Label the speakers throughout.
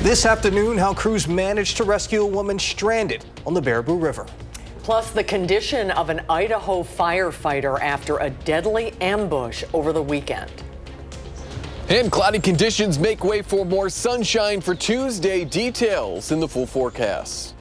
Speaker 1: This afternoon, how crews managed to rescue a woman stranded on the Baraboo River.
Speaker 2: Plus, the condition of an Idaho firefighter after a deadly ambush over the weekend.
Speaker 3: And cloudy conditions make way for more sunshine for Tuesday. Details in the full forecast.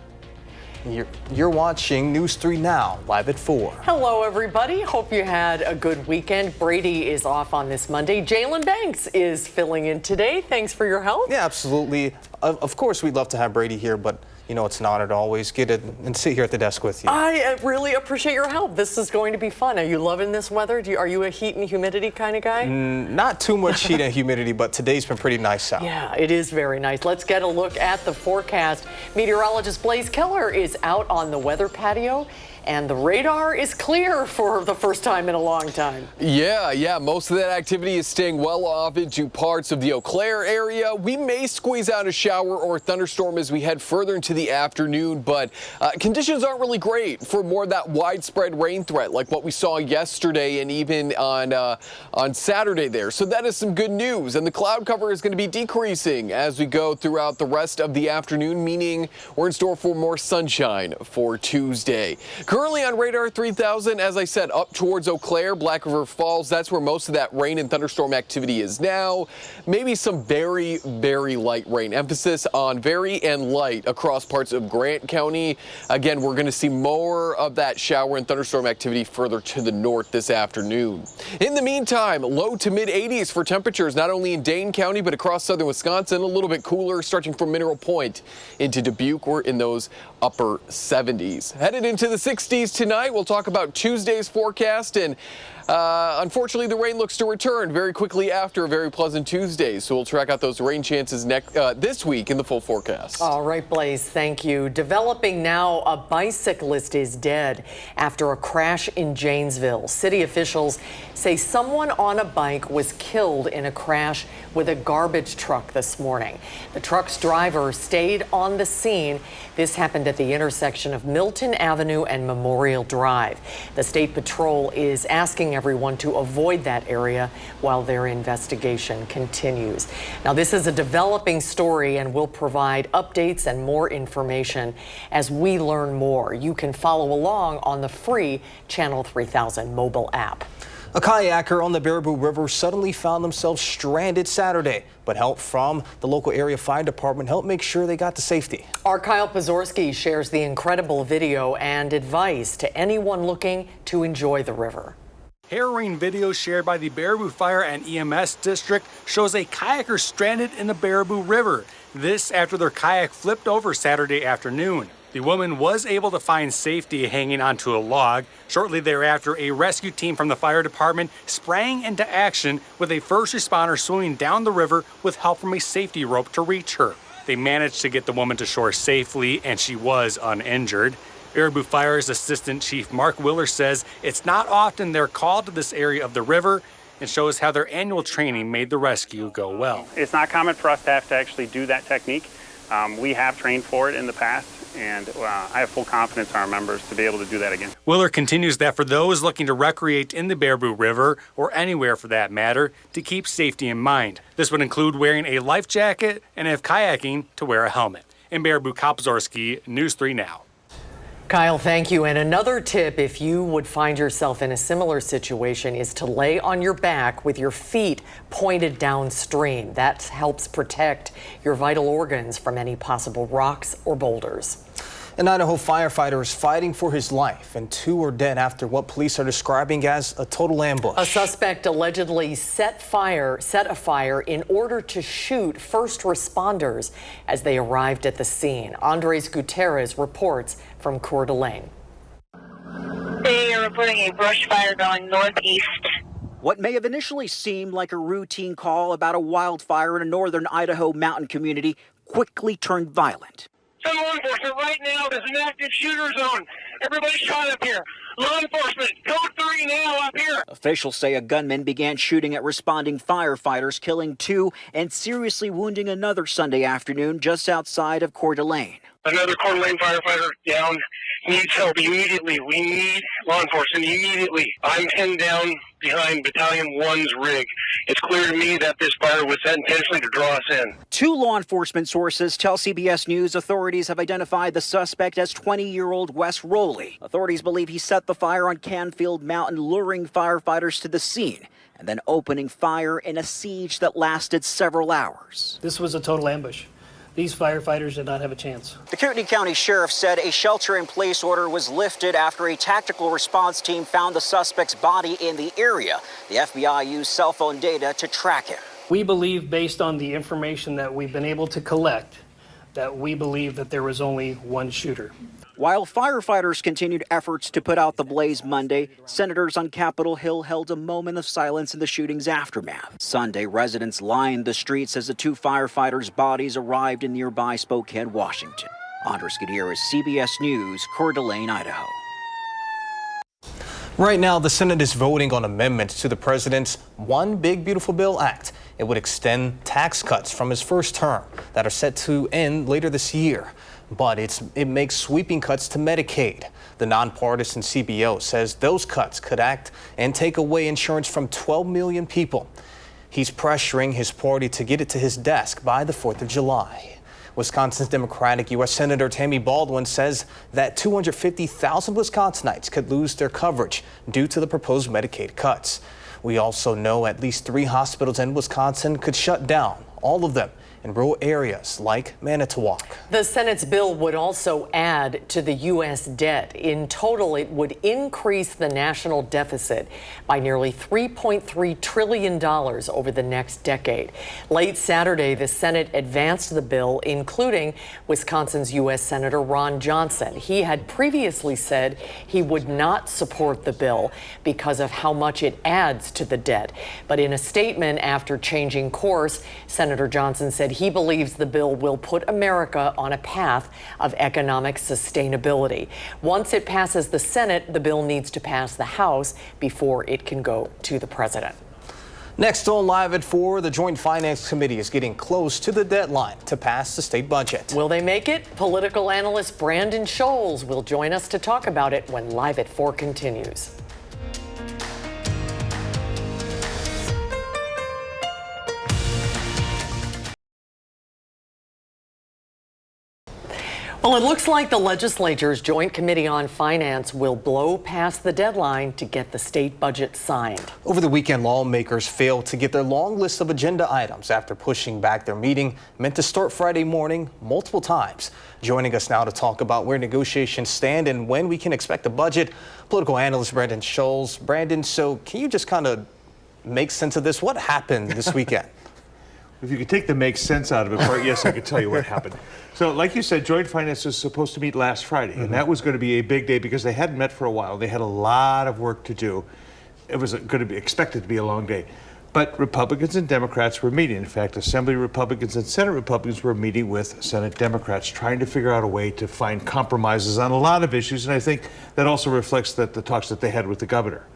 Speaker 1: You're watching News 3 Now, live at 4.
Speaker 2: Hello, everybody. Hope you had a good weekend. Brady is off on this Monday. Jalen Banks is filling in today. Thanks for your help.
Speaker 1: Yeah, absolutely. Of course, we'd love to have Brady here, but you know, it's an honor to always get it and sit here at the desk with you.
Speaker 2: I really appreciate your help. This is going to be fun. Are you loving this weather? Are you a heat and humidity kind of guy?
Speaker 1: Not too much heat and humidity, but today's been pretty nice out.
Speaker 2: Yeah, it is very nice. Let's get a look at the forecast. Meteorologist Blaze Keller is out on the weather patio, and the radar is clear for the first time in a long time.
Speaker 3: Yeah, most of that activity is staying well off into parts of the Eau Claire area. We may squeeze out a shower or a thunderstorm as we head further into the afternoon, but conditions aren't really great for more of that widespread rain threat like what we saw yesterday and even on Saturday there. So that is some good news, and the cloud cover is going to be decreasing as we go throughout the rest of the afternoon, meaning we're in store for more sunshine for Tuesday. Currently on radar 3000, as I said, up towards Eau Claire, Black River Falls. That's where most of that rain and thunderstorm activity is now. Maybe some very, very light rain. Emphasis on very and light across parts of Grant County. Again, we're going to see more of that shower and thunderstorm activity further to the north this afternoon. In the meantime, low to mid 80s for temperatures, not only in Dane County, but across southern Wisconsin. A little bit cooler starting from Mineral Point into Dubuque. We're in those upper 70s. Headed into the 60s tonight. We'll talk about Tuesday's forecast, and unfortunately the rain looks to return very quickly after a very pleasant Tuesday, so we'll track out those rain chances this week in the full forecast.
Speaker 2: All right, Blaze, thank you. Developing now, a bicyclist is dead after a crash in Janesville. City officials say someone on a bike was killed in a crash with a garbage truck this morning. The truck's driver stayed on the scene. This happened at the intersection of Milton Avenue and Memorial Drive. The State Patrol is asking everyone to avoid that area while their investigation continues. Now, this is a developing story, and we'll provide updates and more information as we learn more. You can follow along on the free Channel 3000 mobile app.
Speaker 1: A kayaker on the Baraboo River suddenly found themselves stranded Saturday, but help from the local area fire department helped make sure they got to safety.
Speaker 2: Our Kyle Pazorski shares the incredible video and advice to anyone looking to enjoy the river.
Speaker 4: Harrowing video shared by the Baraboo Fire and EMS District shows a kayaker stranded in the Baraboo River. This after their kayak flipped over Saturday afternoon. The woman was able to find safety hanging onto a log. Shortly thereafter, a rescue team from the fire department sprang into action with a first responder swimming down the river with help from a safety rope to reach her. They managed to get the woman to shore safely, and she was uninjured. Baraboo Fire's Assistant Chief Mark Willer says it's not often they're called to this area of the river, and shows how their annual training made the rescue go well.
Speaker 5: It's not common for us to have to actually do that technique. We have trained for it in the past, and I have full confidence in our members to be able to do that again.
Speaker 4: Willer continues that for those looking to recreate in the Baraboo River, or anywhere for that matter, to keep safety in mind. This would include wearing a life jacket, and if kayaking, to wear a helmet. In Baraboo, Kyle Pazorski, News 3 Now.
Speaker 2: Kyle, thank you. And another tip, if you would find yourself in a similar situation, is to lay on your back with your feet pointed downstream. That helps protect your vital organs from any possible rocks or boulders.
Speaker 1: An Idaho firefighter is fighting for his life, and 2 are dead after what police are describing as a total ambush.
Speaker 2: A suspect allegedly set a fire in order to shoot first responders as they arrived at the scene. Andres Gutierrez reports from Coeur d'Alene.
Speaker 6: They are reporting a brush fire going northeast.
Speaker 7: What may have initially seemed like a routine call about a wildfire in a northern Idaho mountain community quickly turned violent.
Speaker 6: Some law enforcement, right now, there's an active shooter zone. Everybody shot up here. Law enforcement, code 3 now up here.
Speaker 7: Officials say a gunman began shooting at responding firefighters, killing 2 and seriously wounding another Sunday afternoon just outside of Coeur d'Alene.
Speaker 6: Another Coeur d'Alene firefighter down. needs help immediately. We need law enforcement immediately. I'm pinned down behind Battalion 1's rig. It's clear to me that this fire was set intentionally to draw us in.
Speaker 7: 2 law enforcement sources tell CBS News authorities have identified the suspect as 20-year-old Wes Rowley. Authorities believe he set the fire on Canfield Mountain, luring firefighters to the scene and then opening fire in a siege that lasted several hours.
Speaker 8: This was a total ambush. These firefighters did not have a chance.
Speaker 7: The Kootenai County Sheriff said a shelter-in-place order was lifted after a tactical response team found the suspect's body in the area. The FBI used cell phone data to track him.
Speaker 8: We believe, based on the information that we've been able to collect, that we believe that there was only one shooter.
Speaker 7: While firefighters continued efforts to put out the blaze Monday, senators on Capitol Hill held a moment of silence in the shooting's aftermath. Sunday, residents lined the streets as the 2 firefighters' bodies arrived in nearby Spokane, Washington. Andres Gutierrez, CBS News, Coeur d'Alene, Idaho.
Speaker 1: Right now, the Senate is voting on amendments to the president's One Big Beautiful Bill Act. It would extend tax cuts from his first term that are set to end later this year. But it makes sweeping cuts to Medicaid. The nonpartisan CBO says those cuts could act and take away insurance from 12 million people. He's pressuring his party to get it to his desk by the 4th of July. Wisconsin's Democratic U.S. Senator Tammy Baldwin says that 250,000 Wisconsinites could lose their coverage due to the proposed Medicaid cuts. We also know at least 3 hospitals in Wisconsin could shut down, all of them in rural areas like Manitowoc.
Speaker 2: The Senate's bill would also add to the U.S. debt. In total, it would increase the national deficit by nearly $3.3 trillion over the next decade. Late Saturday, the Senate advanced the bill, including Wisconsin's U.S. Senator Ron Johnson. He had previously said he would not support the bill because of how much it adds to the debt. But in a statement after changing course, Senator Johnson said he believes the bill will put America on a path of economic sustainability. Once it passes the Senate, the bill needs to pass the House before it can go to the president.
Speaker 1: Next on Live at 4, the Joint Finance Committee is getting close to the deadline to pass the state budget.
Speaker 2: Will they make it? Political analyst Brandon Scholes will join us to talk about it when Live at 4 continues. Well, it looks like the legislature's Joint Committee on Finance will blow past the deadline to get the state budget signed.
Speaker 1: Over the weekend, lawmakers failed to get their long list of agenda items after pushing back their meeting meant to start Friday morning multiple times. Joining us now to talk about where negotiations stand and when we can expect a budget, political analyst Brandon Scholes. Brandon, so can you just kind of make sense of this? What happened this weekend?
Speaker 9: If you could take the make sense out of it part, yes, I could tell you what happened. So like you said, Joint Finance was supposed to meet last Friday, and that was going to be a big day because they hadn't met for a while. They had a lot of work to do. It was going to be expected to be a long day. But Republicans and Democrats were meeting. In fact, Assembly Republicans and Senate Republicans were meeting with Senate Democrats, trying to figure out a way to find compromises on a lot of issues. And I think that also reflects the talks that they had with the governor.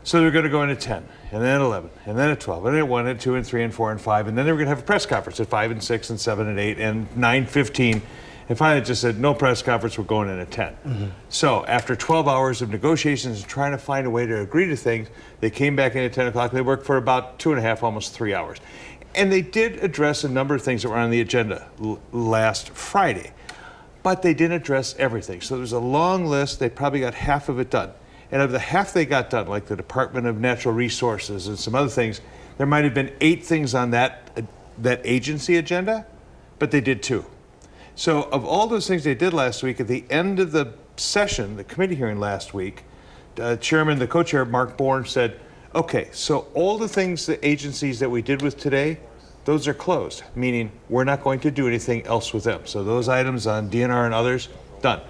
Speaker 9: So they're going to go in at 10, and then at 11, and then at 12, and then at 1, and 2, and 3, and 4, and 5, and then they were going to have a press conference at 5, and 6, and 7, and 8, and 9:15, and finally just said, no press conference, we're going in at 10. So after 12 hours of negotiations and trying to find a way to agree to things, they came back in at 10 o'clock, and they worked for about 2.5, almost 3 hours. And they did address a number of things that were on the agenda last Friday, but they didn't address everything. So there's a long list. They probably got half of it done. And of the half they got done, like the Department of Natural Resources and some other things, there might have been 8 things on that agency agenda, but they did 2. So of all those things they did last week, at the end of the session, the committee hearing last week, the co-chair, Mark Bourne, said, okay, so all the things, the agencies that we did with today, those are closed, meaning we're not going to do anything else with them. So those items on DNR and others, done.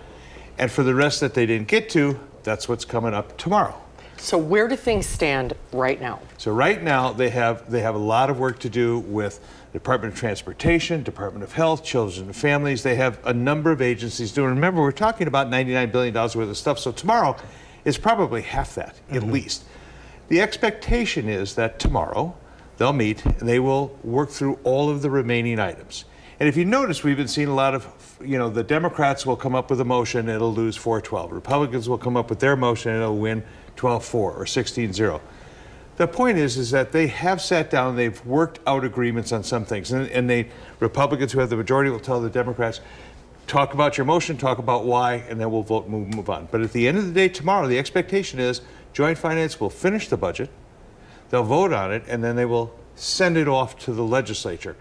Speaker 9: And for the rest that they didn't get to, that's what's coming up tomorrow.
Speaker 2: So where do things stand right now?
Speaker 9: So right now they have a lot of work to do with Department of Transportation, Department of Health, Children and Families. They have a number of agencies doing. Remember, we're talking about $99 billion worth of stuff. So tomorrow is probably half that, at least. The expectation is that tomorrow they'll meet and they will work through all of the remaining items. And if you notice, we've been seeing a lot of, the Democrats will come up with a motion, it'll lose 4-12. Republicans will come up with their motion, and it'll win 12-4 or 16-0. The point is that they have sat down, they've worked out agreements on some things, and Republicans who have the majority will tell the Democrats, talk about your motion, talk about why, and then we'll vote and move on. But at the end of the day tomorrow, the expectation is Joint Finance will finish the budget, they'll vote on it, and then they will send it off to the legislature.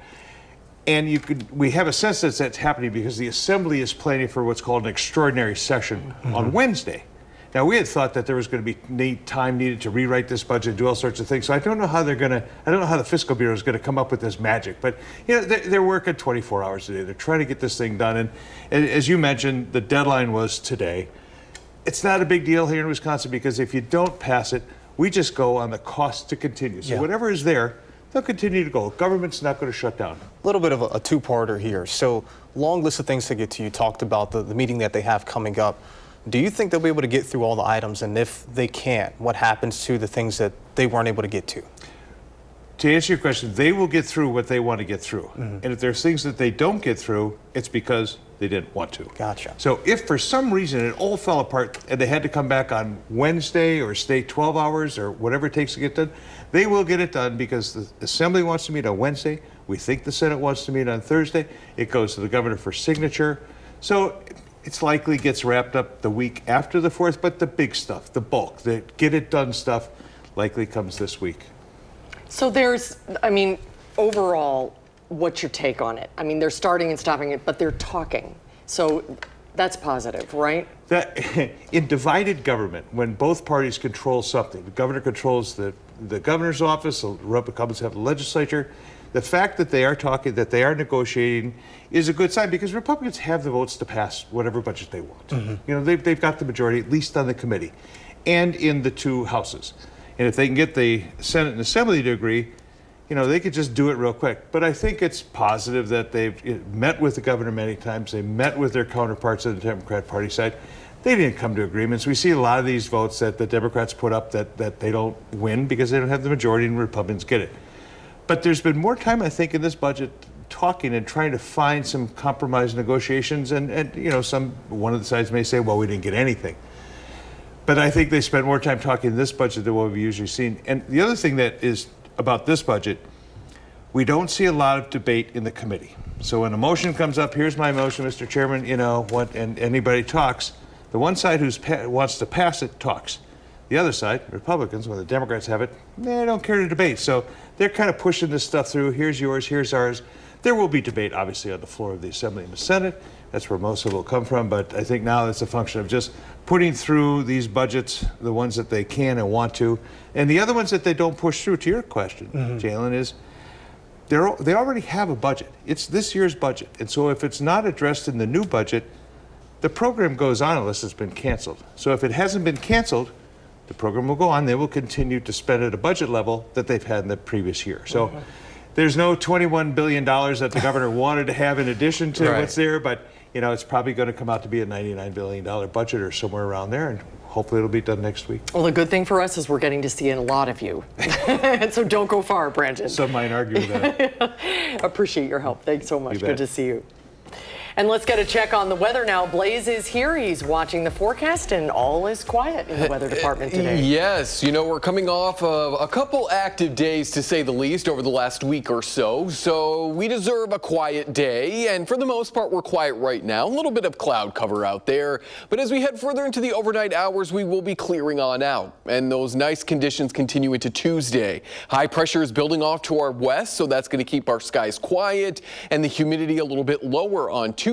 Speaker 9: And we have a sense that that's happening because the Assembly is planning for what's called an extraordinary session on Wednesday. Now, we had thought that there was going to be time needed to rewrite this budget, do all sorts of things. So I don't know how I don't know how the Fiscal Bureau is going to come up with this magic. But, they're working 24 hours a day. They're trying to get this thing done. And as you mentioned, the deadline was today. It's not a big deal here in Wisconsin because if you don't pass it, we just go on the cost to continue. So whatever is there, they'll continue to go. Government's not going to shut down.
Speaker 1: A little bit of a two-parter here. So long list of things to get to. You talked about the meeting that they have coming up. Do you think they'll be able to get through all the items? And if they can't, what happens to the things that they weren't able to get to?
Speaker 9: To answer your question, they will get through what they want to get through. And if there's things that they don't get through, it's because they didn't want to.
Speaker 1: Gotcha.
Speaker 9: So if for some reason it all fell apart and they had to come back on Wednesday or stay 12 hours or whatever it takes to get done, they will get it done because the Assembly wants to meet on Wednesday. We think the Senate wants to meet on Thursday. It goes to the governor for signature. So it's likely gets wrapped up the week after the 4th, but the big stuff, the bulk, the get it done stuff likely comes this week.
Speaker 2: So overall, what's your take on it? They're starting and stopping it, but they're talking. So that's positive, right?
Speaker 9: That in divided government, when both parties control something, the governor controls the governor's office, the Republicans have the legislature. The fact that they are talking, that they are negotiating, is a good sign because Republicans have the votes to pass whatever budget they want. They've got the majority, at least on the committee, and in the two houses. And if they can get the Senate and Assembly to agree, they could just do it real quick. But I think it's positive that they've met with the governor many times. They met with their counterparts on the Democrat Party side. They didn't come to agreements. We see a lot of these votes that the Democrats put up that they don't win because they don't have the majority and Republicans get it. But there's been more time, I think, in this budget talking and trying to find some compromise negotiations. And one of the sides may say, well, we didn't get anything. But I think they spent more time talking in this budget than what we've usually seen. And the other thing that is about this budget, we don't see a lot of debate in the committee. So when a motion comes up, here's my motion, Mr. Chairman, and anybody talks, the one side who wants to pass it talks. The other side, Republicans, when the Democrats have it, they don't care to debate. So they're kind of pushing this stuff through. Here's yours, here's ours. There will be debate, obviously, on the floor of the Assembly and the Senate. That's where most of it will come from. But I think now it's a function of just putting through these budgets, the ones that they can and want to. And the other ones that they don't push through, to your question, Jalen, is they already have a budget. It's this year's budget. And so if it's not addressed in the new budget, the program goes on unless it's been canceled. So if it hasn't been canceled, the program will go on. They will continue to spend at a budget level that they've had in the previous year. So there's no $21 billion that the governor wanted to have in addition to what's there, but it's probably going to come out to be a $99 billion budget or somewhere around there, and hopefully it'll be done next week.
Speaker 2: Well, the good thing for us is we're getting to see a lot of you. So don't go far, Brandon.
Speaker 9: Some might argue that.
Speaker 2: Appreciate your help. Thanks so much. Good to see you. And let's get a check on the weather now. Blaze is here. He's watching the forecast, and all is quiet in the weather department today.
Speaker 3: Yes, we're coming off of a couple active days, to say the least, over the last week or so. So we deserve a quiet day, and for the most part, we're quiet right now. A little bit of cloud cover out there. But as we head further into the overnight hours, we will be clearing on out. And those nice conditions continue into Tuesday. High pressure is building off to our west, so that's going to keep our skies quiet and the humidity a little bit lower on Tuesday.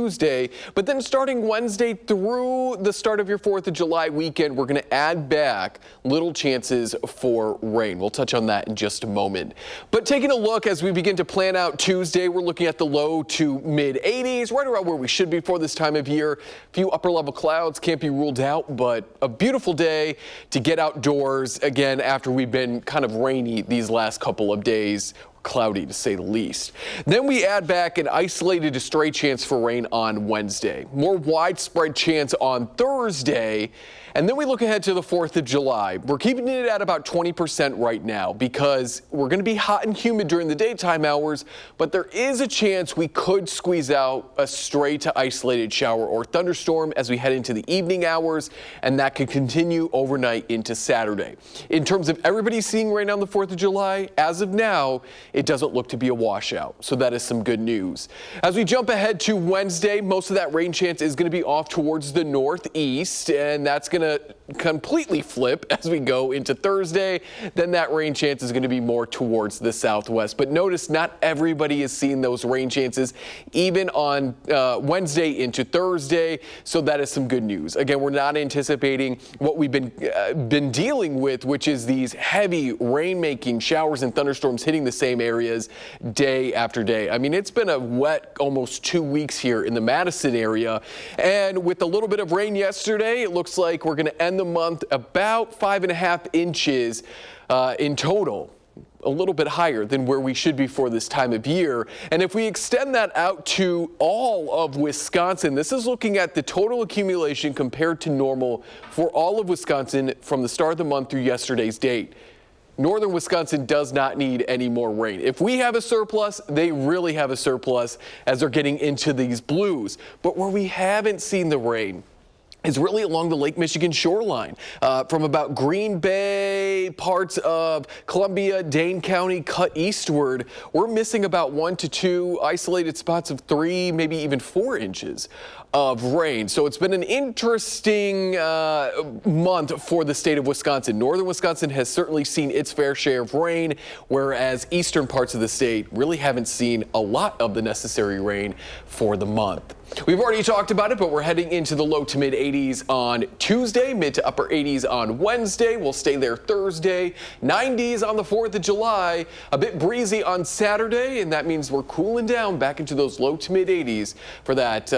Speaker 3: But then starting Wednesday through the start of your 4th of July weekend, we're going to add back little chances for rain. We'll touch on that in just a moment. But taking a look as we begin to plan out Tuesday, we're looking at the low to mid 80s, right around where we should be for this time of year. A few upper level clouds can't be ruled out, but a beautiful day to get outdoors again after we've been kind of rainy these last couple of days. Cloudy, to say the least. Then we add back an isolated to stray chance for rain on Wednesday. More widespread chance on Thursday. And then we look ahead to the 4th of July. We're keeping it at about 20% right now because we're going to be hot and humid during the daytime hours, but there is a chance we could squeeze out a stray to isolated shower or thunderstorm as we head into the evening hours, and that could continue overnight into Saturday. In terms of everybody seeing rain on the 4th of July, as of now, it doesn't look to be a washout, so that is some good news. As we jump ahead to Wednesday, most of that rain chance is going to be off towards the northeast, and that's going to completely flip as we go into Thursday. Then that rain chance is going to be more towards the southwest. But notice not everybody is seeing those rain chances even on Wednesday into Thursday, so that is some good news. Again, we're not anticipating what we've been dealing with, which is these heavy rain-making showers and thunderstorms hitting the same areas day after day. I mean, it's been a wet almost 2 weeks here in the Madison area, and with a little bit of rain yesterday, it looks like we're going to end the month about 5.5 inches in total. A little bit higher than where we should be for this time of year. And if we extend that out to all of Wisconsin, this is looking at the total accumulation compared to normal for all of Wisconsin from the start of the month through yesterday's date. Northern Wisconsin does not need any more rain. If we have a surplus, they really have a surplus as they're getting into these blues. But where we haven't seen the rain is really along the Lake Michigan shoreline, from about Green Bay, parts of Columbia, Dane County, cut eastward. We're missing about 1 to 2 isolated spots of 3, maybe even 4 inches of rain. So it's been an interesting month for the state of Wisconsin. Northern Wisconsin has certainly seen its fair share of rain, whereas eastern parts of the state really haven't seen a lot of the necessary rain for the month. We've already talked about it, but we're heading into the low to mid 80s on Tuesday, mid to upper 80s on Wednesday. We'll stay there Thursday, 90s on the 4th of July, a bit breezy on Saturday, and that means we're cooling down back into those low to mid 80s for that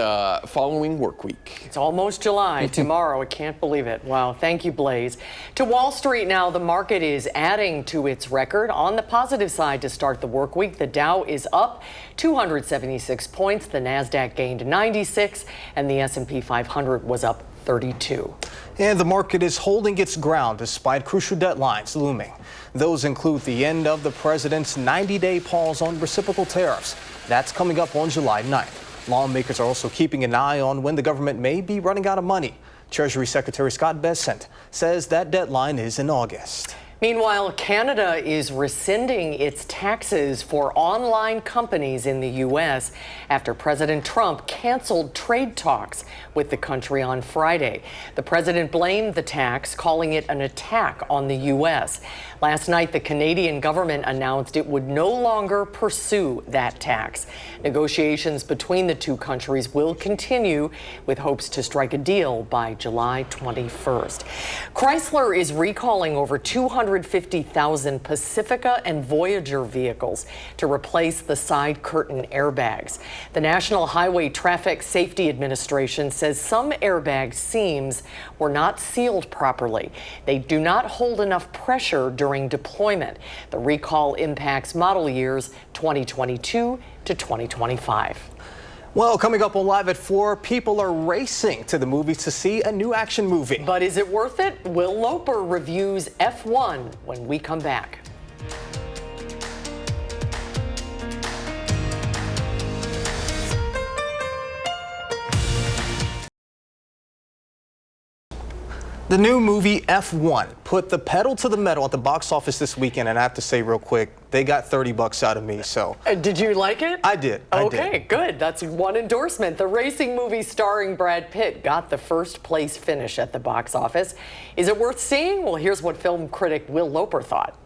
Speaker 3: following work week.
Speaker 2: It's almost July tomorrow. I can't believe it. Wow. Thank you, Blaze. To Wall Street now, the market is adding to its record. On the positive side to start the work week, the Dow is up 276 points. The NASDAQ gained 96, and the S&P 500 was up 32.
Speaker 1: And the market is holding its ground despite crucial deadlines looming. Those include the end of the president's 90-day pause on reciprocal tariffs. That's coming up on July 9th. Lawmakers are also keeping an eye on when the government may be running out of money. Treasury Secretary Scott Bessent says that deadline is in August.
Speaker 2: Meanwhile, Canada is rescinding its taxes for online companies in the U.S. after President Trump canceled trade talks with the country on Friday. The president blamed the tax, calling it an attack on the U.S. Last night, the Canadian government announced it would no longer pursue that tax. Negotiations between the two countries will continue with hopes to strike a deal by July 21st. Chrysler is recalling over 250,000 Pacifica and Voyager vehicles to replace the side curtain airbags. The National Highway Traffic Safety Administration says some airbag seams were not sealed properly. They do not hold enough pressure during deployment. The recall impacts model years 2022 to 2025.
Speaker 1: Well, coming up on Live at 4, people are racing to the movies to see a new action movie.
Speaker 2: But is it worth it? Will Loper reviews F1 when we come back.
Speaker 1: The new movie F1 put the pedal to the metal at the box office this weekend, and I have to say real quick, they got $30 out of me, so.
Speaker 2: Did you like it?
Speaker 1: I did.
Speaker 2: Okay, good. That's one endorsement. The racing movie starring Brad Pitt got the first place finish at the box office. Is it worth seeing? Well, here's what film critic Will Loper thought.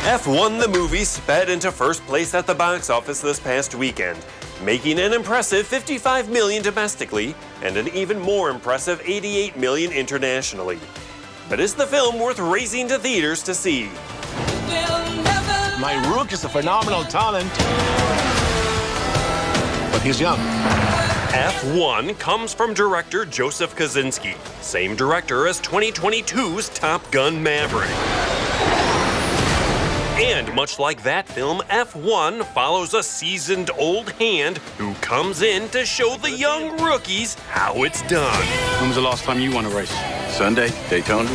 Speaker 10: F1 the movie sped into first place at the box office this past weekend, making an impressive $55 million domestically and an even more impressive $88 million internationally. But is the film worth racing to theaters to see?
Speaker 11: My Rook is a phenomenal talent, but he's young.
Speaker 10: F1 comes from director Joseph Kosinski, same director as 2022's Top Gun Maverick. And much like that film, F1 follows a seasoned old hand who comes in to show the young rookies how it's done.
Speaker 11: When was the last time you won a race? Sunday, Daytona.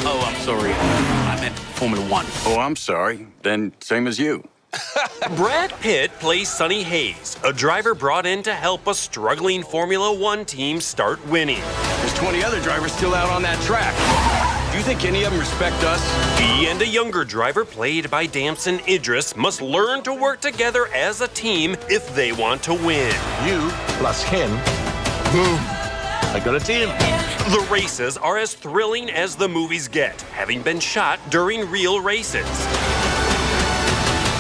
Speaker 11: Oh, I'm sorry. I meant Formula One. Oh, I'm sorry. Then same as you.
Speaker 10: Brad Pitt plays Sonny Hayes, a driver brought in to help a struggling Formula One team start winning.
Speaker 11: There's 20 other drivers still out on that track. Do you think any of them respect us?
Speaker 10: He and a younger driver played by Damson Idris must learn to work together as a team if they want to win.
Speaker 11: You plus him. Boom. I got a team.
Speaker 10: The races are as thrilling as the movies get, having been shot during real races.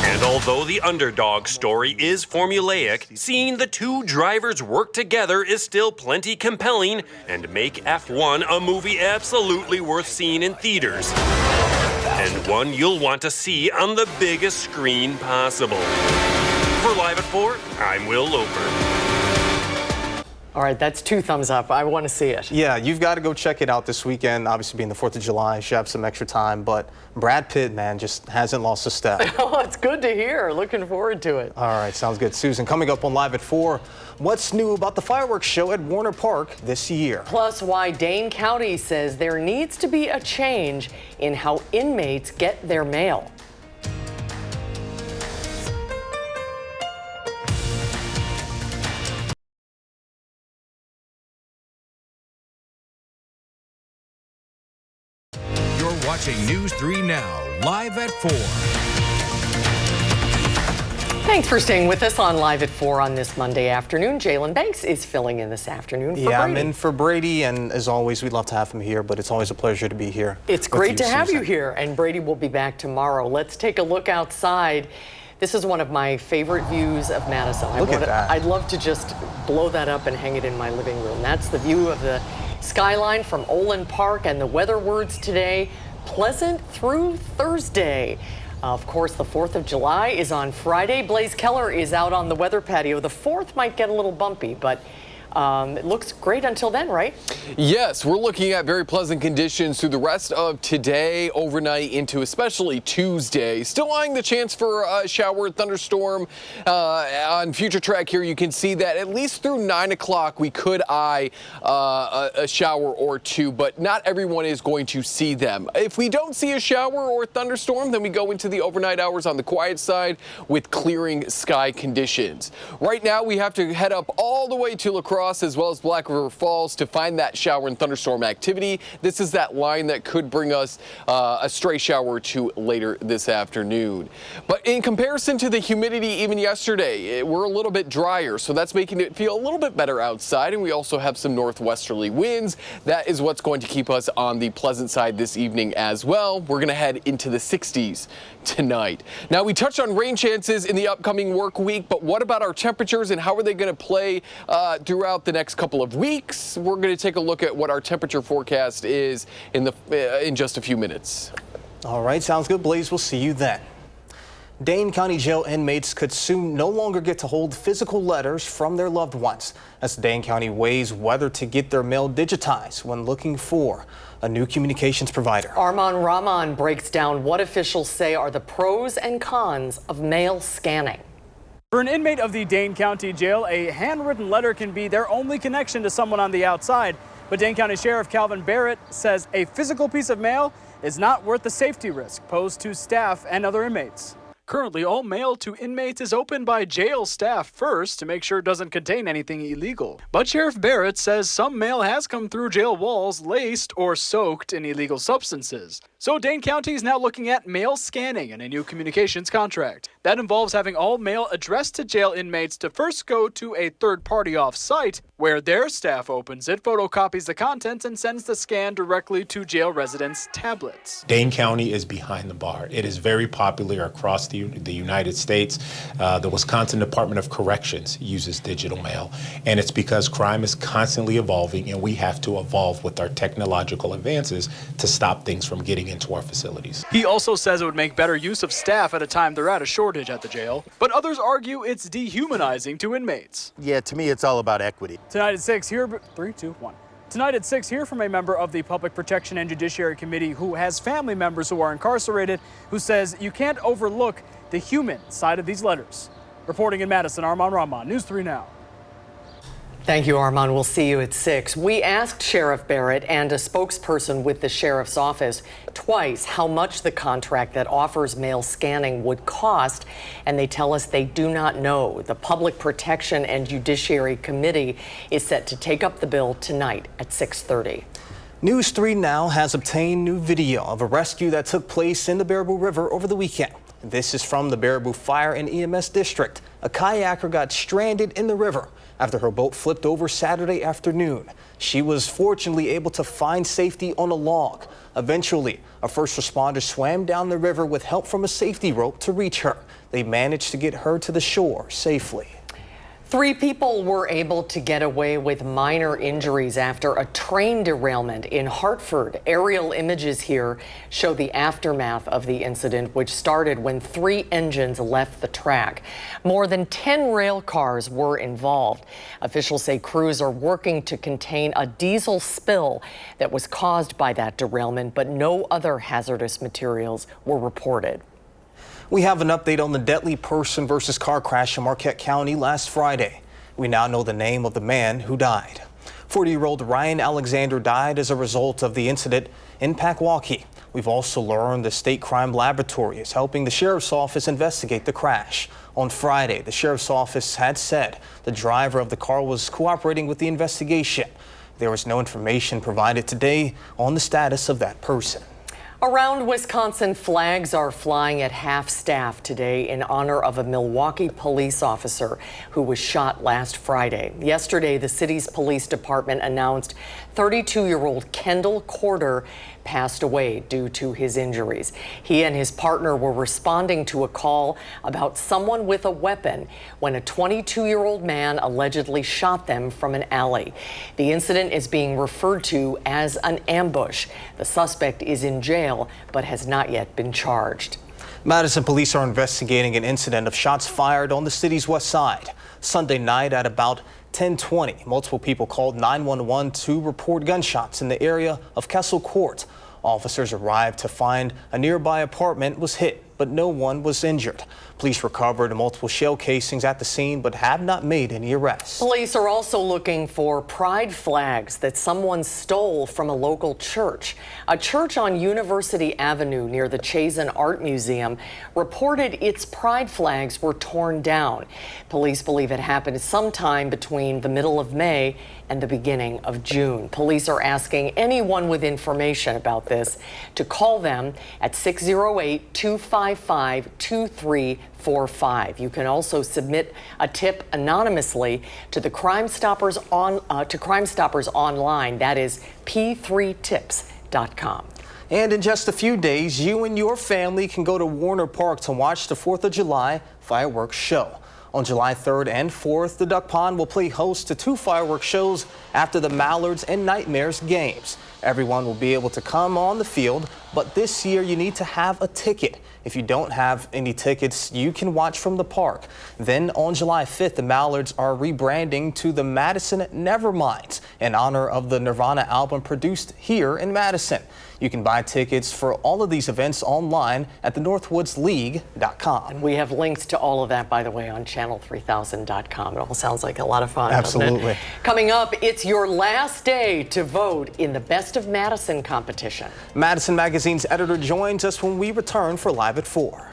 Speaker 10: And although the underdog story is formulaic, seeing the two drivers work together is still plenty compelling and make F1 a movie absolutely worth seeing in theaters. And one you'll want to see on the biggest screen possible. For Live at 4, I'm Will Loper.
Speaker 2: All right, that's 2 thumbs up. I want to see it.
Speaker 1: Yeah, you've got to go check it out this weekend. Obviously, being the 4th of July, should have some extra time. But Brad Pitt, man, just hasn't lost a step.
Speaker 2: Oh, it's good to hear. Looking forward to it.
Speaker 1: All right, sounds good. Susan, coming up on Live at 4, what's new about the fireworks show at Warner Park this year?
Speaker 2: Plus, why Dane County says there needs to be a change in how inmates get their mail.
Speaker 12: Watching News 3 Now, live at 4.
Speaker 2: Thanks for staying with us on Live at 4 on this Monday afternoon. Jalen Banks is filling in this afternoon for Brady.
Speaker 1: I'm in for Brady, and as always, we'd love to have him here, but it's always a pleasure to be here.
Speaker 2: It's great to have you here, and Brady will be back tomorrow. Let's take a look outside. This is one of my favorite views of Madison.
Speaker 1: Look at that.
Speaker 2: I'd love to just blow that up and hang it in my living room. That's the view of the skyline from Olin Park, and the weather words today: pleasant through Thursday. Of course, the 4th of July is on Friday. Blaze Keller is out on the weather patio. The 4th might get a little bumpy, but it looks great until then, right?
Speaker 3: Yes, we're looking at very pleasant conditions through the rest of today, overnight into especially Tuesday. Still eyeing the chance for a shower thunderstorm on future track here. You can see that at least through 9 o'clock we could eye a shower or two, but not everyone is going to see them. If we don't see a shower or thunderstorm, then we go into the overnight hours on the quiet side with clearing sky conditions. Right now we have to head up all the way to La Crosse as well as Black River Falls to find that shower and thunderstorm activity. This is that line that could bring us a stray shower or two later this afternoon. But in comparison to the humidity even yesterday, we're a little bit drier, so that's making it feel a little bit better outside, and we also have some northwesterly winds. That is what's going to keep us on the pleasant side this evening as well. We're going to head into the 60s tonight. Now, we touched on rain chances in the upcoming work week, but what about our temperatures and how are they going to play throughout the next couple of weeks? We're going to take a look at what our temperature forecast is in just a few minutes.
Speaker 1: All right, sounds good, Blaze. We'll see you then. Dane County Jail inmates could soon no longer get to hold physical letters from their loved ones, as Dane County weighs whether to get their mail digitized when looking for a new communications provider.
Speaker 2: Arman Rahman breaks down what officials say are the pros and cons of mail scanning.
Speaker 13: For an inmate of the Dane County Jail, a handwritten letter can be their only connection to someone on the outside. But Dane County Sheriff Calvin Barrett says a physical piece of mail is not worth the safety risk posed to staff and other inmates. Currently, all mail to inmates is opened by jail staff first to make sure it doesn't contain anything illegal. But Sheriff Barrett says some mail has come through jail walls laced or soaked in illegal substances. So Dane County is now looking at mail scanning in a new communications contract. That involves having all mail addressed to jail inmates to first go to a third party off-site, where their staff opens it, photocopies the contents, and sends the scan directly to jail residents' tablets.
Speaker 14: Dane County is behind the bar. It is very popular across the United States. The Wisconsin Department of Corrections uses digital mail, and it's because crime is constantly evolving, and we have to evolve with our technological advances to stop things from getting into our facilities.
Speaker 13: He also says it would make better use of staff at a time they're at a shortage at the jail, but others argue it's dehumanizing to inmates.
Speaker 15: Yeah, to me, it's all about equity.
Speaker 13: Tonight at 6, here, 3, 2, 1. Tonight at 6, hear from a member of the Public Protection and Judiciary Committee who has family members who are incarcerated, who says you can't overlook the human side of these letters. Reporting in Madison, Arman Rahman, News 3 Now.
Speaker 2: Thank you, Armand. We'll see you at 6. We asked Sheriff Barrett and a spokesperson with the sheriff's office twice how much the contract that offers mail scanning would cost, and they tell us they do not know. The Public Protection and Judiciary Committee is set to take up the bill tonight at 6:30.
Speaker 1: News 3 Now has obtained new video of a rescue that took place in the Baraboo River over the weekend. This is from the Baraboo Fire and EMS District. A kayaker got stranded in the river after her boat flipped over Saturday afternoon. She was fortunately able to find safety on a log. Eventually, a first responder swam down the river with help from a safety rope to reach her. They managed to get her to the shore safely.
Speaker 2: 3 people were able to get away with minor injuries after a train derailment in Hartford. Aerial images here show the aftermath of the incident, which started when 3 engines left the track. More than 10 rail cars were involved. Officials say crews are working to contain a diesel spill that was caused by that derailment, but no other hazardous materials were reported.
Speaker 1: We have an update on the deadly person versus car crash in Marquette County last Friday. We now know the name of the man who died. 40-year-old Ryan Alexander died as a result of the incident in Packwaukee. We've also learned the State Crime Laboratory is helping the Sheriff's Office investigate the crash. On Friday, the Sheriff's Office had said the driver of the car was cooperating with the investigation. There was no information provided today on the status of that person.
Speaker 2: Around Wisconsin, flags are flying at half-staff today in honor of a Milwaukee police officer who was shot last Friday. Yesterday, the city's police department announced 32-year-old Kendall Corder passed away due to his injuries. He and his partner were responding to a call about someone with a weapon when a 22-year-old man allegedly shot them from an alley. The incident is being referred to as an ambush. The suspect is in jail but has not yet been charged.
Speaker 1: Madison police are investigating an incident of shots fired on the city's west side. Sunday night at about 10:20, multiple people called 911 to report gunshots in the area of Kessel Court. Officers arrived to find a nearby apartment was hit, but no one was injured. Police recovered multiple shell casings at the scene, but have not made any arrests.
Speaker 2: Police are also looking for pride flags that someone stole from a local church. A church on University Avenue near the Chazen Art Museum reported its pride flags were torn down. Police believe it happened sometime between the middle of May and the beginning of June. Police are asking anyone with information about this to call them at 608-255-2345. You can also submit a tip anonymously to the Crime Stoppers online. That is p3tips.com.
Speaker 1: And in just a few days, you and your family can go to Warner Park to watch the 4th of July fireworks show. On July 3rd and 4th, the Duck Pond will play host to 2 fireworks shows after the Mallards and Nightmares games. Everyone will be able to come on the field, but this year you need to have a ticket. If you don't have any tickets, you can watch from the park. Then on July 5th, the Mallards are rebranding to the Madison Neverminds in honor of the Nirvana album produced here in Madison. You can buy tickets for all of these events online at thenorthwoodsleague.com.
Speaker 2: And we have links to all of that, by the way, on channel3000.com. It all sounds like a lot of fun.
Speaker 1: Absolutely.
Speaker 2: Coming up, it's your last day to vote in the Best of Madison competition.
Speaker 1: Madison Magazine's editor joins us when we return for Live at 4.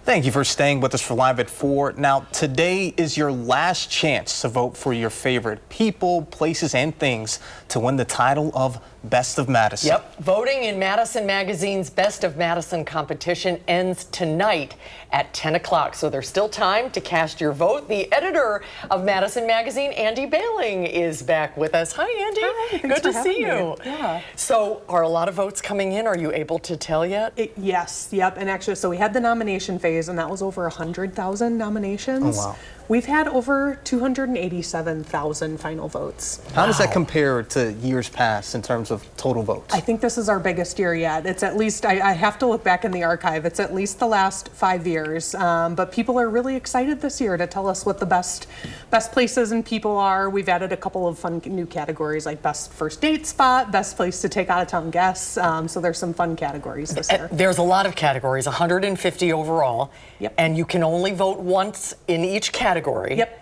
Speaker 1: Thank you for staying with us for Live at 4. Now, today is your last chance to vote for your favorite people, places, and things to win the title of Best of Madison.
Speaker 2: Yep. Voting in Madison Magazine's Best of Madison competition ends tonight at 10 o'clock. So there's still time to cast your vote. The editor of Madison Magazine, Andy Bailing, is back with us. Hi, Andy.
Speaker 15: Hi,
Speaker 2: good to see you.
Speaker 15: Yeah.
Speaker 2: So are a lot of votes coming in? Are you able to tell yet?
Speaker 15: Yes. Yep. And actually, so we had the nomination phase, and that was over 100,000 nominations.
Speaker 1: Oh, wow.
Speaker 15: We've had over 287,000 final votes.
Speaker 1: How does that compare to years past in terms of total votes?
Speaker 15: I think this is our biggest year yet. It's at least, I have to look back in the archive, it's at least the last 5 years. But people are really excited this year to tell us what the best places and people are. We've added a couple of fun new categories like best first date spot, best place to take out of town guests. So there's some fun categories this year.
Speaker 2: There's a lot of categories, 150 overall.
Speaker 15: Yep.
Speaker 2: And you can only vote once in each category.
Speaker 15: Yep.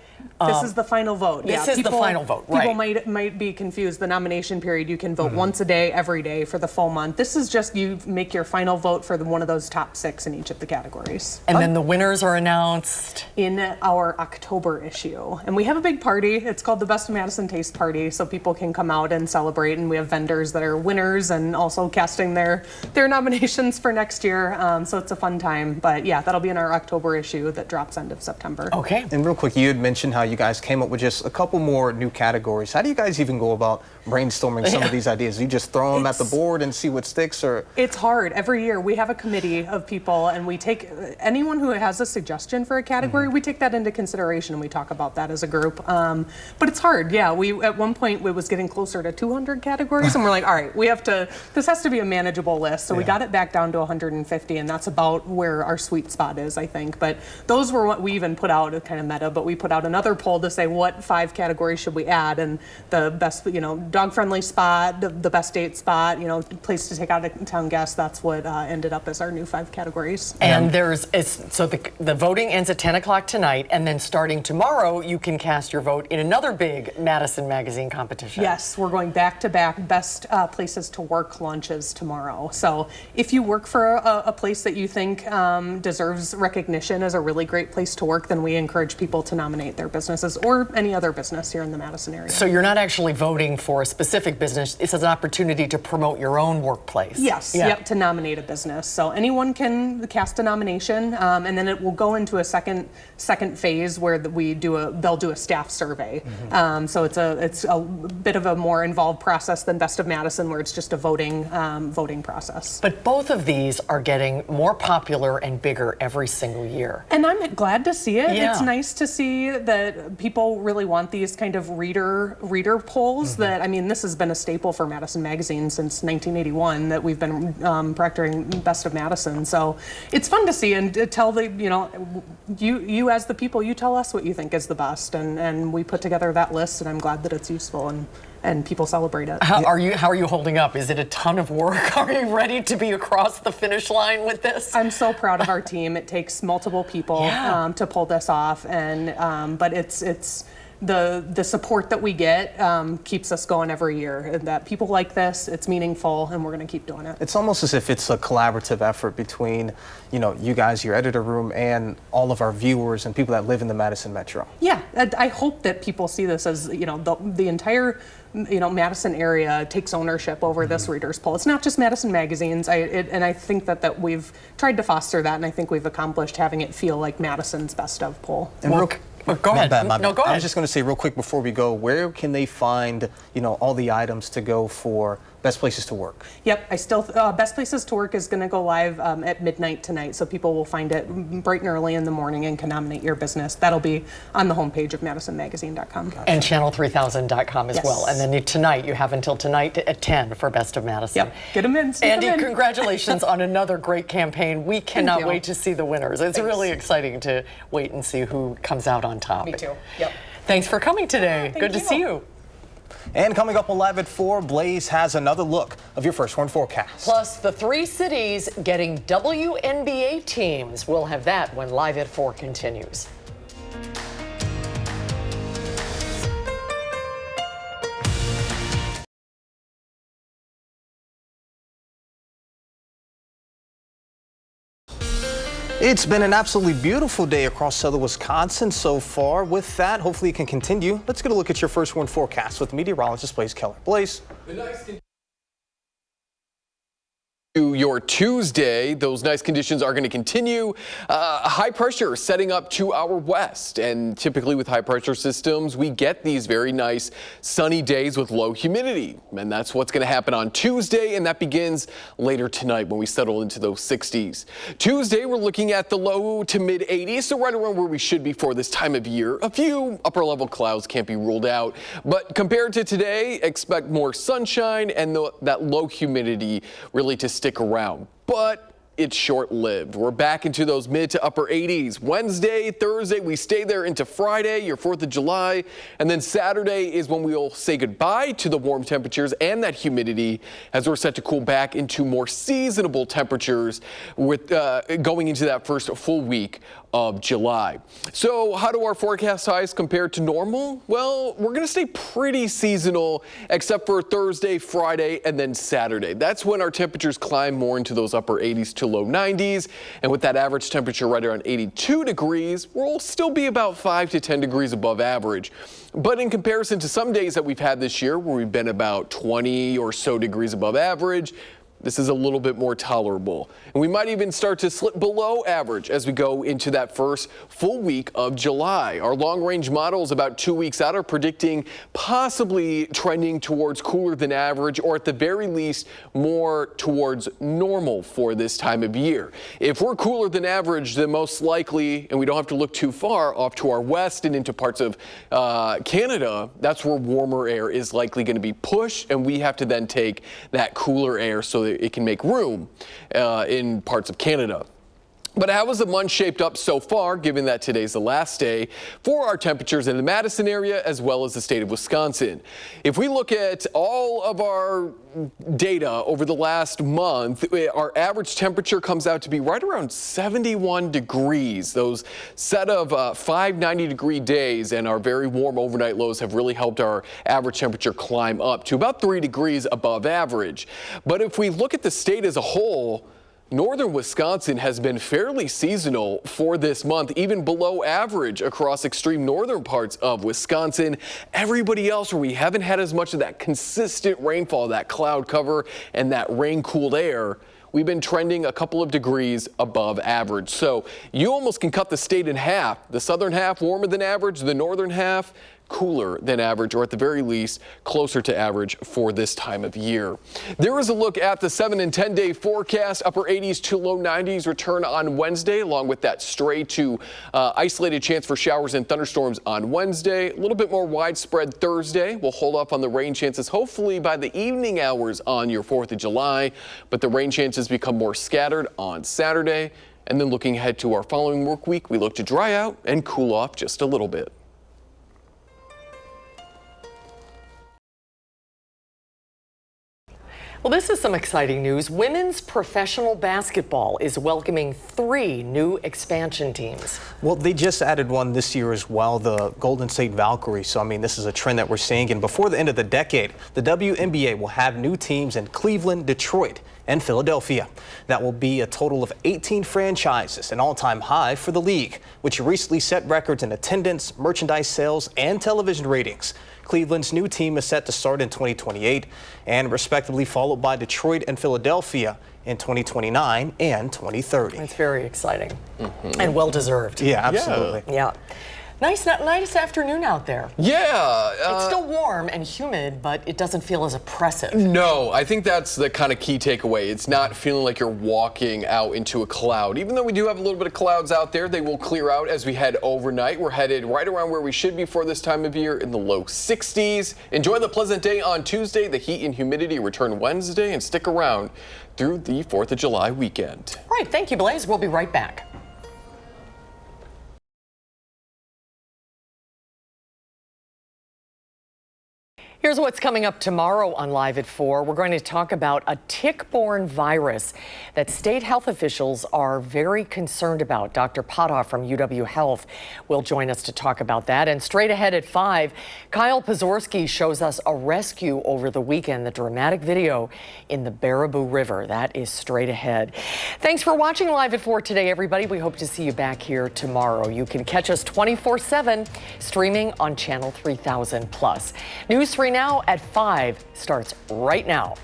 Speaker 15: This is the final vote.
Speaker 2: This is the final vote, right.
Speaker 15: People might be confused. The nomination period, you can vote once a day, every day for the full month. This is just you make your final vote for one of those top 6 in each of the categories.
Speaker 2: And then the winners are announced
Speaker 15: in our October issue. And we have a big party. It's called the Best of Madison Taste Party, so people can come out and celebrate. And we have vendors that are winners and also casting their nominations for next year. So it's a fun time. But yeah, that'll be in our October issue that drops end of September.
Speaker 2: Okay.
Speaker 1: And real quick, you had mentioned how you guys came up with just a couple more new categories. How do you guys even go about brainstorming some of these ideas? You just throw them at the board and see what sticks, or? It's
Speaker 15: hard. Every year we have a committee of people, and we take anyone who has a suggestion for a category, we take that into consideration and we talk about that as a group. But it's hard. Yeah, we at one point it was getting closer to 200 categories, and we're like, all right, this has to be a manageable list. So we got it back down to 150, and that's about where our sweet spot is, I think. But those were what we even put out, kind of meta, but we put out another poll to say what 5 categories should we add, and the best, dog-friendly spot, the best date spot, place to take out of town guests. That's what ended up as our new 5 categories.
Speaker 2: And the voting ends at 10 o'clock tonight, and then starting tomorrow, you can cast your vote in another big Madison Magazine competition.
Speaker 15: Yes, we're going back-to-back best places to work lunches tomorrow. So if you work for a place that you think deserves recognition as a really great place to work, then we encourage people to nominate their businesses or any other business here in the Madison area.
Speaker 2: So you're not actually voting for a specific business. It's an opportunity to promote your own workplace.
Speaker 15: Yes, yep, to nominate a business. So anyone can cast a nomination, and then it will go into a second phase where they'll do a staff survey. So it's a bit of a more involved process than Best of Madison, where it's just a voting process.
Speaker 2: But both of these are getting more popular and bigger every single year.
Speaker 15: And I'm glad to see it.
Speaker 2: Yeah.
Speaker 15: It's nice to see that people really want these kind of reader polls. That, I mean, this has been a staple for Madison Magazine since 1981 that we've been proctoring Best of Madison. So it's fun to see and to tell you as the people, you tell us what you think is the best, and we put together that list, and I'm glad that it's useful and people celebrate it.
Speaker 2: How are you holding up? Is it a ton of work? Are you ready to be across the finish line with this?
Speaker 15: I'm so proud of our team. It takes multiple people to pull this off, and but it's the support that we get keeps us going every year. And that people like this, it's meaningful, and we're going to keep doing it.
Speaker 1: It's almost as if it's a collaborative effort between, you guys, your editor room, and all of our viewers and people that live in the Madison Metro.
Speaker 15: Yeah, I hope that people see this as, the entire Madison area takes ownership over this readers poll. It's not just Madison Magazines, and I think that we've tried to foster that, and I think we've accomplished having it feel like Madison's best of poll.
Speaker 1: And
Speaker 2: go ahead.
Speaker 1: No,
Speaker 2: go ahead.
Speaker 1: I was just going to say real quick before we go, where can they find, all the items to go for Best Places to Work?
Speaker 15: Yep, Best Places to Work is going to go live at midnight tonight, so people will find it bright and early in the morning and can nominate your business. That'll be on the homepage of MadisonMagazine.com.
Speaker 2: And channel3000.com as
Speaker 15: Yes.
Speaker 2: well. And then tonight, you have until tonight at 10 for Best of Madison.
Speaker 15: Yep, get them in.
Speaker 2: Andy, congratulations on another great campaign. We cannot wait to see the winners. It's really exciting to wait and see who comes out on top.
Speaker 15: Me too. Yep.
Speaker 2: Thanks for coming today. Good to see you.
Speaker 1: And coming up on Live at 4, Blaze has another look of your first one forecast.
Speaker 2: Plus, the 3 cities getting WNBA teams. We'll have that when Live at 4 continues.
Speaker 1: It's been an absolutely beautiful day across southern Wisconsin so far. With that, hopefully it can continue. Let's get a look at your first one forecast with meteorologist Blaze Keller. Blaze.
Speaker 3: You your Tuesday. Those nice conditions are going to continue. High pressure setting up to our west, and typically with high pressure systems, we get these very nice sunny days with low humidity, and that's what's going to happen on Tuesday, and that begins later tonight when we settle into those 60s. Tuesday, we're looking at the low to mid 80s, so right around where we should be for this time of year. A few upper level clouds can't be ruled out, but compared to today, expect more sunshine and that low humidity really to stick around. But it's short-lived. We're back into those mid to upper 80s. Wednesday, Thursday, we stay there into Friday, your 4th of July, and then Saturday is when we'll say goodbye to the warm temperatures and that humidity as we're set to cool back into more seasonable temperatures with going into that first full week of July. So how do our forecast highs compare to normal? Well, we're going to stay pretty seasonal except for Thursday, Friday, and then Saturday. That's when our temperatures climb more into those upper 80s to low 90s. And with that average temperature right around 82 degrees, we'll still be about 5 to 10 degrees above average. But in comparison to some days that we've had this year where we've been about 20 or so degrees above average, this is a little bit more tolerable. And we might even start to slip below average as we go into that first full week of July. Our long-range models about 2 weeks out are predicting possibly trending towards cooler than average, or at the very least more towards normal for this time of year. If we're cooler than average, then most likely, and we don't have to look too far, off to our west and into parts of Canada, that's where warmer air is likely going to be pushed, and we have to then take that cooler air so that it can make room in parts of Canada. But how has the month shaped up so far, given that today's the last day for our temperatures in the Madison area as well as the state of Wisconsin? If we look at all of our data over the last month, our average temperature comes out to be right around 71 degrees. Those set of 5 90-degree days and our very warm overnight lows have really helped our average temperature climb up to about 3 degrees above average. But if we look at the state as a whole, northern Wisconsin has been fairly seasonal for this month, even below average across extreme northern parts of Wisconsin. Everybody else where we haven't had as much of that consistent rainfall, that cloud cover, and that rain-cooled air, we've been trending a couple of degrees above average. So you almost can cut the state in half. The southern half warmer than average, the northern half cooler than average, or at the very least closer to average for this time of year. There is a look at the 7 and 10 day forecast. Upper 80s to low 90s return on Wednesday, along with that stray to isolated chance for showers and thunderstorms on Wednesday. A little bit more widespread Thursday. We'll hold off on the rain chances hopefully by the evening hours on your 4th of July, but the rain chances become more scattered on Saturday. And then looking ahead to our following work week, we look to dry out and cool off just a little bit.
Speaker 2: Well, this is some exciting news. Women's professional basketball is welcoming 3 new expansion teams.
Speaker 1: Well, they just added one this year as well, the Golden State Valkyries. So, I mean, this is a trend that we're seeing. And before the end of the decade, the WNBA will have new teams in Cleveland, Detroit, and Philadelphia. That will be a total of 18 franchises, an all-time high for the league, which recently set records in attendance, merchandise sales, and television ratings. Cleveland's new team is set to start in 2028 and respectively followed by Detroit and Philadelphia in 2029 and 2030.
Speaker 2: It's very exciting and well-deserved.
Speaker 1: Yeah, absolutely.
Speaker 2: Yeah. Nice afternoon out there.
Speaker 3: Yeah.
Speaker 2: It's still warm and humid, but it doesn't feel as oppressive.
Speaker 3: No, I think that's the kind of key takeaway. It's not feeling like you're walking out into a cloud. Even though we do have a little bit of clouds out there, they will clear out as we head overnight. We're headed right around where we should be for this time of year in the low 60s. Enjoy the pleasant day on Tuesday. The heat and humidity return Wednesday, and stick around through the 4th of July weekend.
Speaker 2: All right, thank you, Blaze. We'll be right back. Here's what's coming up tomorrow on Live at 4. We're going to talk about a tick-borne virus that state health officials are very concerned about. Dr. Potoff from UW Health will join us to talk about that. And straight ahead at 5, Kyle Pozorski shows us a rescue over the weekend, the dramatic video in the Baraboo River. That is straight ahead. Thanks for watching Live at 4 today, everybody. We hope to see you back here tomorrow. You can catch us 24/7 streaming on Channel 3000+. News 3 Now at 5 starts right now.